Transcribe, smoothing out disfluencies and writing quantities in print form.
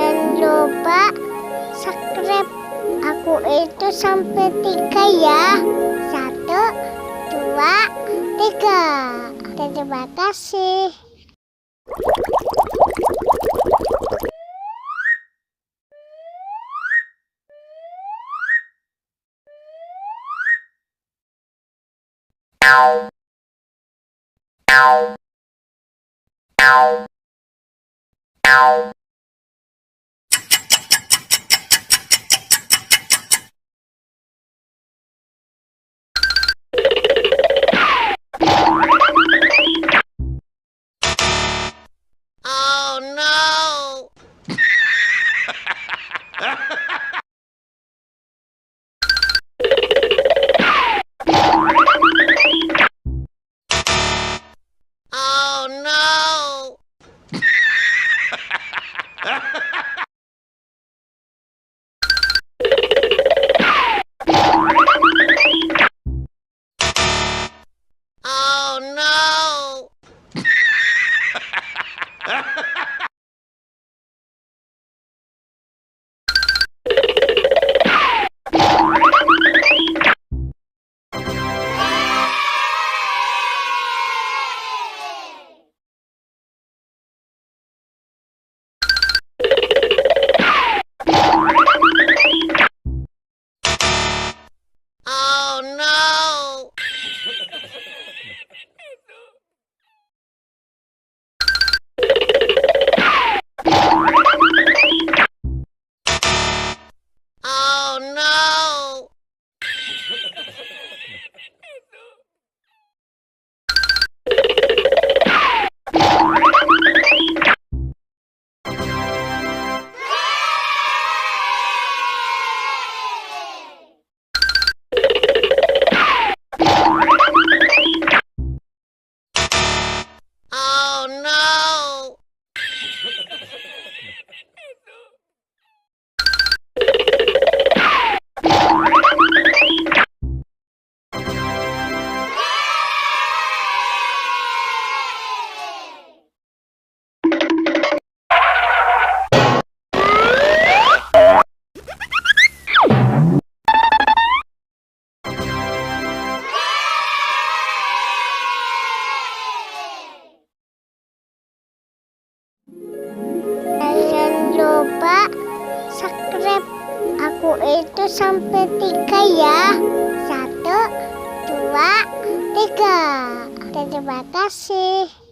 Jangan lupa subscribe aku itu sampai 3 ya. 1, 2, 3. Terima kasih. Oh no! Oh no! Oh no! Oh no! Oh no! Oh no! Jangan lupa subscribe aku itu sampai 3 ya. 1, 2, 3. Terima kasih.